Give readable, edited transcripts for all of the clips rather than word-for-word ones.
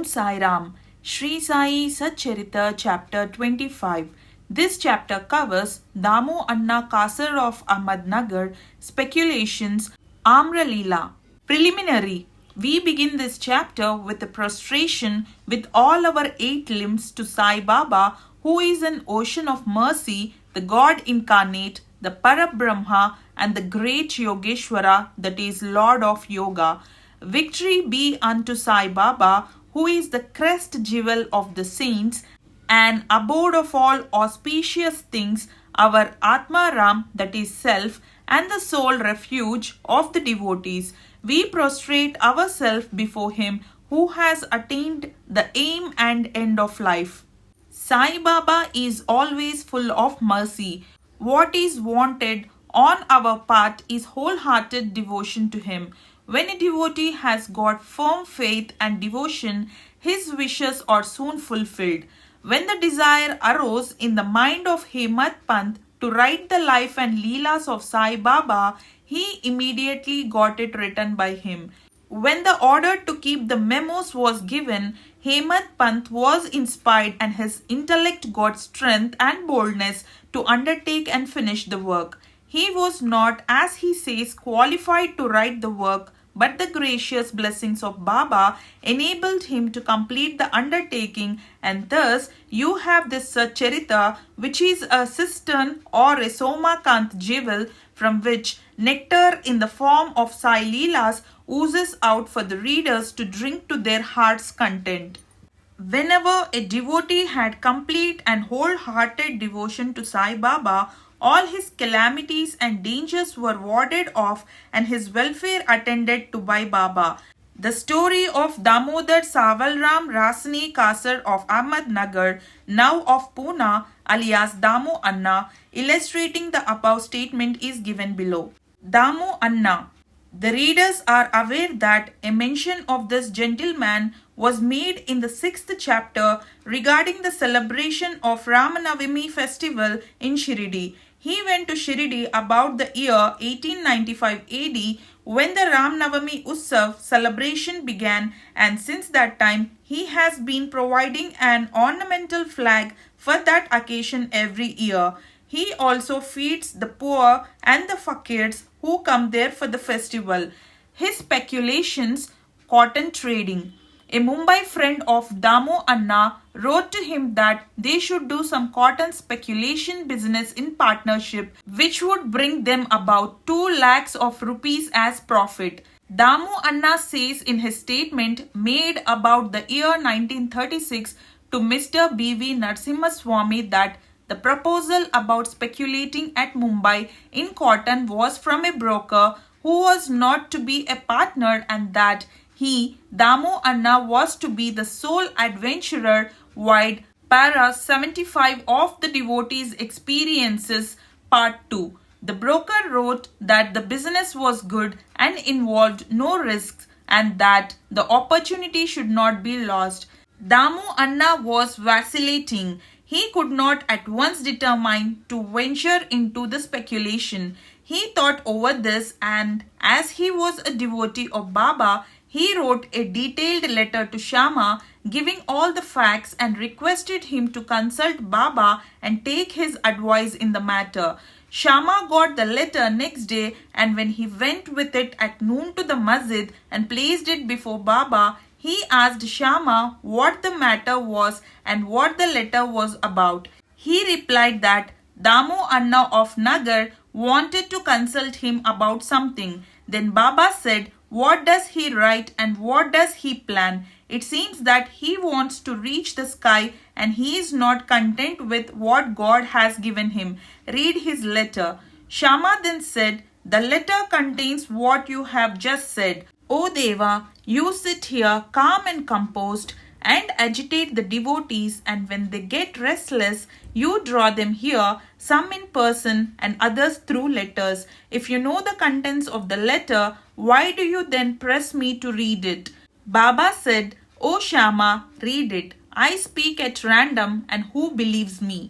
Sai Ram. Sri Sai Satcharita Chapter 25. This chapter covers Damu Anna Kasar of Ahmednagar, speculations, Amra Leela. Preliminary. We begin this chapter with a prostration with all our 8 limbs to Sai Baba, who is an ocean of mercy, the God incarnate, the Parabrahma, and the great Yogeshwara, that is Lord of Yoga. Victory be unto Sai Baba, who is the crest jewel of the saints, and abode of all auspicious things, our Atma Ram, that is self, and the sole refuge of the devotees. We prostrate ourselves before him who has attained the aim and end of life. Sai Baba is always full of mercy. What is wanted on our part is wholehearted devotion to him. When a devotee has got firm faith and devotion, his wishes are soon fulfilled. When the desire arose in the mind of Hemant Pant to write the life and leelas of Sai Baba, he immediately got it written by him. When the order to keep the memos was given, Hemant Pant was inspired and his intellect got strength and boldness to undertake and finish the work. He was not, as he says, qualified to write the work, but the gracious blessings of Baba enabled him to complete the undertaking, and thus you have this Satcharita, which is a cistern or a Somakant jewel from which nectar in the form of Sai Leelas oozes out for the readers to drink to their heart's content. Whenever a devotee had complete and wholehearted devotion to Sai Baba, all his calamities and dangers were warded off and his welfare attended to by Baba. The story of Damodar Savalram Rasani Kasar of Ahmednagar, now of Pune, alias Damu Anna, illustrating the above statement is given below. Damu Anna. The readers are aware that a mention of this gentleman was made in the 6th chapter regarding the celebration of Ramanavami festival in Shirdi. He went to Shirdi about the year 1895 AD when the Ramanavami Utsav celebration began, and since that time he has been providing an ornamental flag for that occasion every year. He also feeds the poor and the fakirs who come there for the festival. His speculations, cotton trading. A Mumbai friend of Damu Anna wrote to him that they should do some cotton speculation business in partnership, which would bring them about 2 lakhs of rupees as profit. Damu Anna says in his statement made about the year 1936 to Mr. B.V. Narasimhaswamy that the proposal about speculating at Mumbai in cotton was from a broker who was not to be a partner, and that he, Damu Anna, was to be the sole adventurer. Wide para 75 of the devotees' experiences, part 2. The broker wrote that the business was good and involved no risks, and that the opportunity should not be lost. Damu Anna was vacillating. He could not at once determine to venture into the speculation. He thought over this, and as he was a devotee of Baba, he wrote a detailed letter to Shama giving all the facts and requested him to consult Baba and take his advice in the matter. Shama got the letter next day, and when he went with it at noon to the masjid and placed it before Baba, he asked Shama what the matter was and what the letter was about. He replied that Damu Anna of Nagar wanted to consult him about something. Then Baba said, "What does he write and what does he plan? It seems that he wants to reach the sky and he is not content with what God has given him. Read his letter." Shama then said, "The letter contains what you have just said. O Deva, you sit here calm and composed and agitate the devotees, and when they get restless, you draw them here, some in person and others through letters. If you know the contents of the letter, why do you then press me to read it?" Baba said, "O Shama, read it. I speak at random, and who believes me?"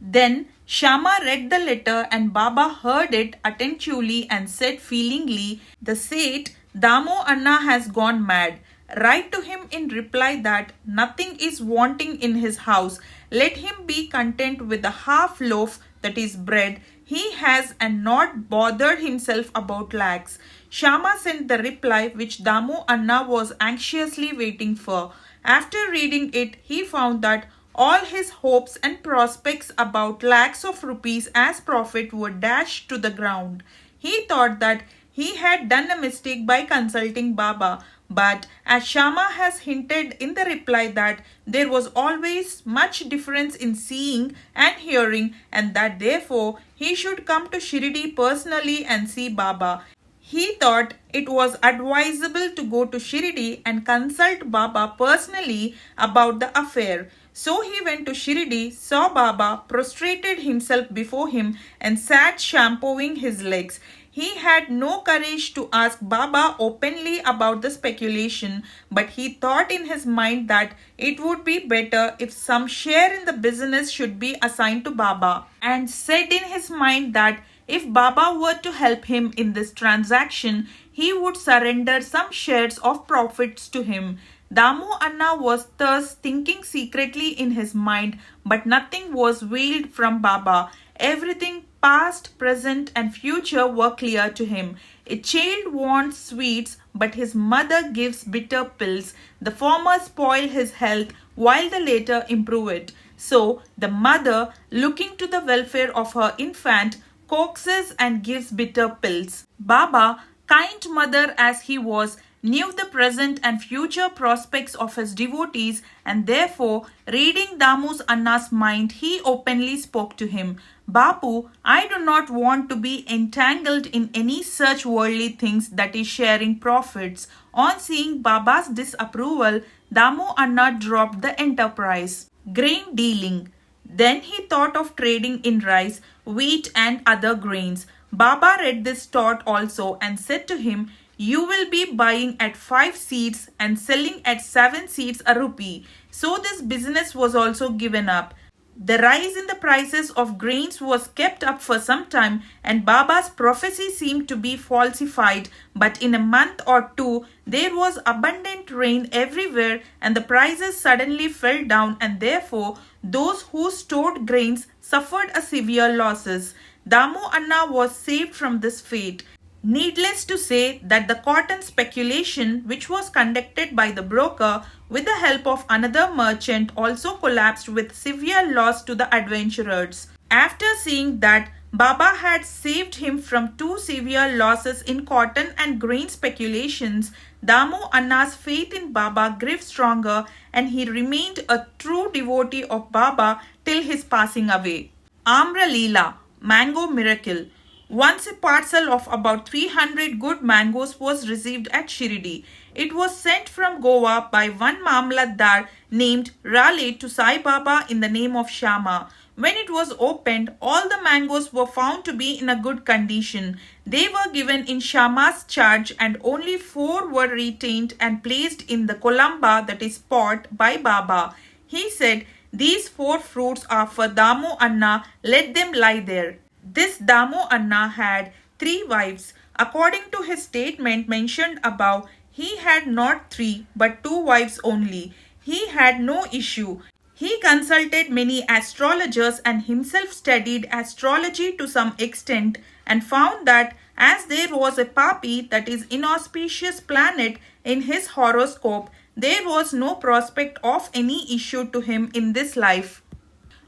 Then Shama read the letter, and Baba heard it attentively and said feelingly, "The Seth, Damu Anna has gone mad. Write to him in reply that nothing is wanting in his house. Let him be content with the half loaf, that is bread, he has, and not bother himself about lakhs. Shama sent the reply which Damu Anna was anxiously waiting for. After reading it, he found that all his hopes and prospects about lakhs of rupees as profit were dashed to the ground. He thought that he had done a mistake by consulting Baba, but as Shama has hinted in the reply that there was always much difference in seeing and hearing, and that therefore he should come to Shirdi personally and see Baba. He thought it was advisable to go to Shirdi and consult Baba personally about the affair. So he went to Shirdi, saw Baba, prostrated himself before him, and sat shampooing his legs. He had no courage to ask Baba openly about the speculation, but he thought in his mind that it would be better if some share in the business should be assigned to Baba, and said in his mind that if Baba were to help him in this transaction, he would surrender some shares of profits to him. Damu Anna was thus thinking secretly in his mind, but nothing was veiled from Baba. Everything past, present, and future were clear to him. A child wants sweets, but his mother gives bitter pills. The former spoil his health, while the latter improve it. So the mother, looking to the welfare of her infant, coaxes and gives bitter pills. Baba, kind mother as he was, knew the present and future prospects of his devotees, and therefore, reading Damu's Anna's mind, he openly spoke to him. Bapu, I do not want to be entangled in any such worldly things, that is sharing profits. On seeing Baba's disapproval, Damu Anna dropped the enterprise. Grain dealing. Then he thought of trading in rice, wheat, and other grains. Baba read this thought also and said to him, you will be buying at 5 seeds and selling at 7 seeds a rupee. So this business was also given up. The rise in the prices of grains was kept up for some time, and Baba's prophecy seemed to be falsified, but in a month or two there was abundant rain everywhere and the prices suddenly fell down, and therefore those who stored grains suffered a severe losses. Damu Anna was saved from this fate. Needless to say that the cotton speculation, which was conducted by the broker with the help of another merchant, also collapsed with severe loss to the adventurers. After seeing that Baba had saved him from 2 severe losses in cotton and grain speculations, Damu Anna's faith in Baba grew stronger, and he remained a true devotee of Baba till his passing away. Amra Leela, Mango Miracle. Once a parcel of about 300 good mangoes was received at Shirdi. It was sent from Goa by one Mamlatdar named Raleigh to Sai Baba in the name of Shama. When it was opened, all the mangoes were found to be in a good condition. They were given in Shama's charge, and only 4 were retained and placed in the Kolamba, that is pot, by Baba. He said, these 4 fruits are for Damu Anna, let them lie there. This Damu Anna had 3 wives. According to his statement mentioned above, he had not 3 but 2 wives only. He had no issue. He consulted many astrologers and himself studied astrology to some extent, and found that as there was a Papi, that is inauspicious planet, in his horoscope, there was no prospect of any issue to him in this life.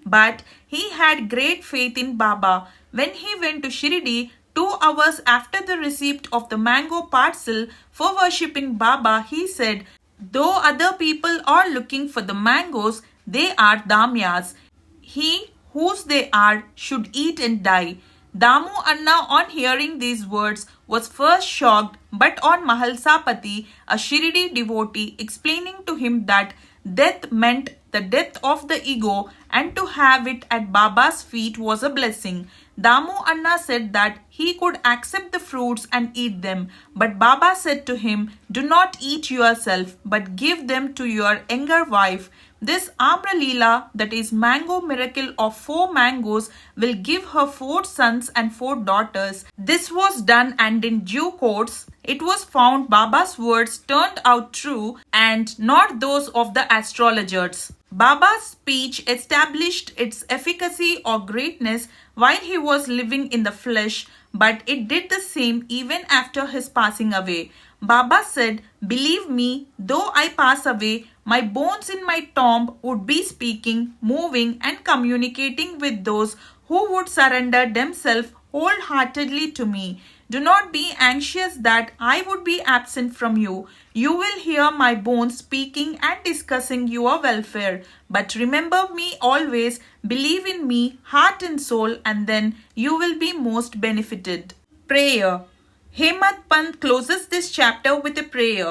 But he had great faith in Baba. When he went to Shirdi, 2 hours after the receipt of the mango parcel for worshipping Baba, he said, though other people are looking for the mangoes, they are Damyas. He whose they are should eat and die. Damu Anna, on hearing these words, was first shocked, but on Mahalsapati, a Shirdi devotee, explaining to him that death meant the death of the ego, and to have it at Baba's feet was a blessing. Damu Anna said that he could accept the fruits and eat them, but Baba said to him, do not eat yourself, but give them to your younger wife. This Amra Leela, that is mango miracle of 4 mangoes, will give her 4 sons and 4 daughters. This was done, and in due course, it was found Baba's words turned out true and not those of the astrologers. Baba's speech established its efficacy or greatness while he was living in the flesh, but it did the same even after his passing away. Baba said, "Believe me, though I pass away, my bones in my tomb would be speaking, moving, and communicating with those who would surrender themselves wholeheartedly to me. Do not be anxious that I would be absent from you. You will hear my bones speaking and discussing your welfare. But remember me always, believe in me, heart and soul, and then you will be most benefited." Prayer. Hemant Pant closes this chapter with a prayer.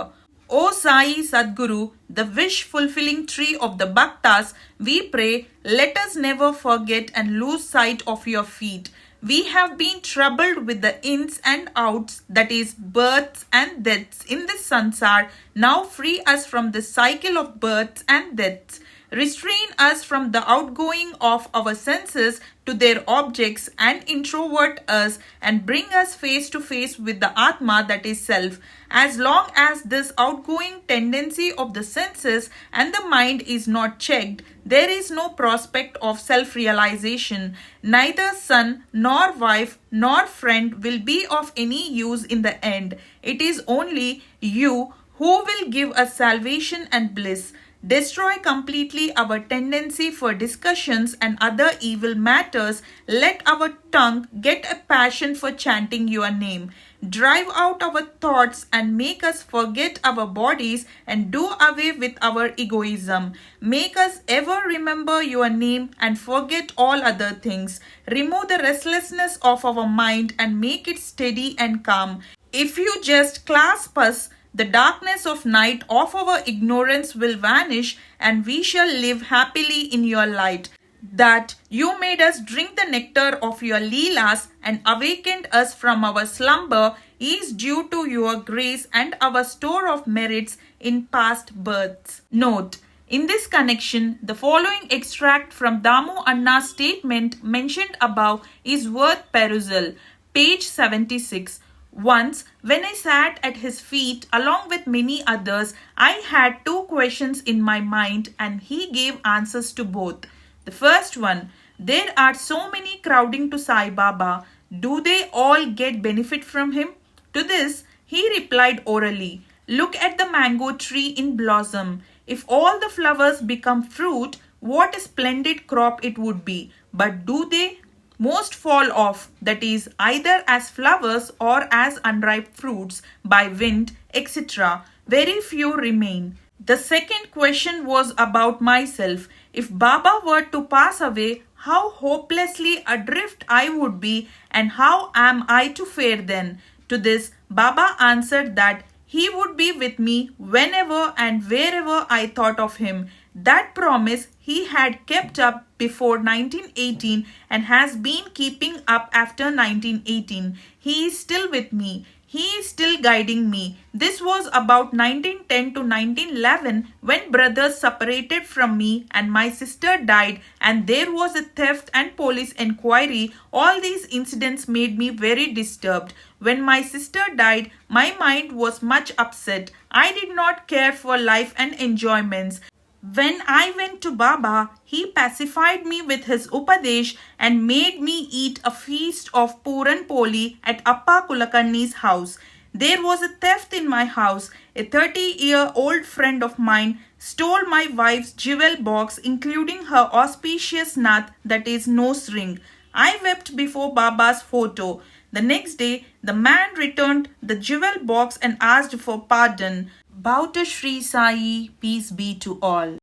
O Sai Sadguru, the wish-fulfilling tree of the Bhaktas, we pray, let us never forget and lose sight of your feet. We have been troubled with the ins and outs, that is, births and deaths in this sansar. Now free us from the cycle of births and deaths. Restrain us from the outgoing of our senses to their objects and introvert us and bring us face to face with the Atma, that is self. As long as this outgoing tendency of the senses and the mind is not checked, there is no prospect of self-realization. Neither son nor wife nor friend will be of any use in the end. It is only you who will give us salvation and bliss. Destroy completely our tendency for discussions and other evil matters. Let our tongue get a passion for chanting your name. Drive out our thoughts and make us forget our bodies and do away with our egoism. Make us ever remember your name and forget all other things. Remove the restlessness of our mind and make it steady and calm. If you just clasp us, the darkness of night of our ignorance will vanish and we shall live happily in your light. That you made us drink the nectar of your Leelas and awakened us from our slumber is due to your grace and our store of merits in past births. Note: in this connection, the following extract from Damu Anna's statement mentioned above is worth perusal. Page 76. Once, when I sat at his feet along with many others, I had two questions in my mind and he gave answers to both. The first one, there are so many crowding to Sai Baba. Do they all get benefit from him? To this, he replied orally, look at the mango tree in blossom. If all the flowers become fruit, what a splendid crop it would be. But do they? Most fall off, that is, either as flowers or as unripe fruits, by wind, etc. Very few remain. The second question was about myself. If Baba were to pass away, how hopelessly adrift I would be, and how am I to fare then? To this, Baba answered that he would be with me whenever and wherever I thought of him. That promise he had kept up before 1918 and has been keeping up after 1918. He is still with me. He is still guiding me. This was about 1910 to 1911 when brothers separated from me and my sister died and there was a theft and police inquiry. All these incidents made me very disturbed. When my sister died, my mind was much upset. I did not care for life and enjoyments. When I went to Baba, he pacified me with his Upadesh and made me eat a feast of Puran Poli at Appa Kulakarni's house. There was a theft in my house. A 30-year-old friend of mine stole my wife's jewel box, including her auspicious nath, that is, nose ring. I wept before Baba's photo. The next day, the man returned the jewel box and asked for pardon. Bow to Sri Sai, peace be to all.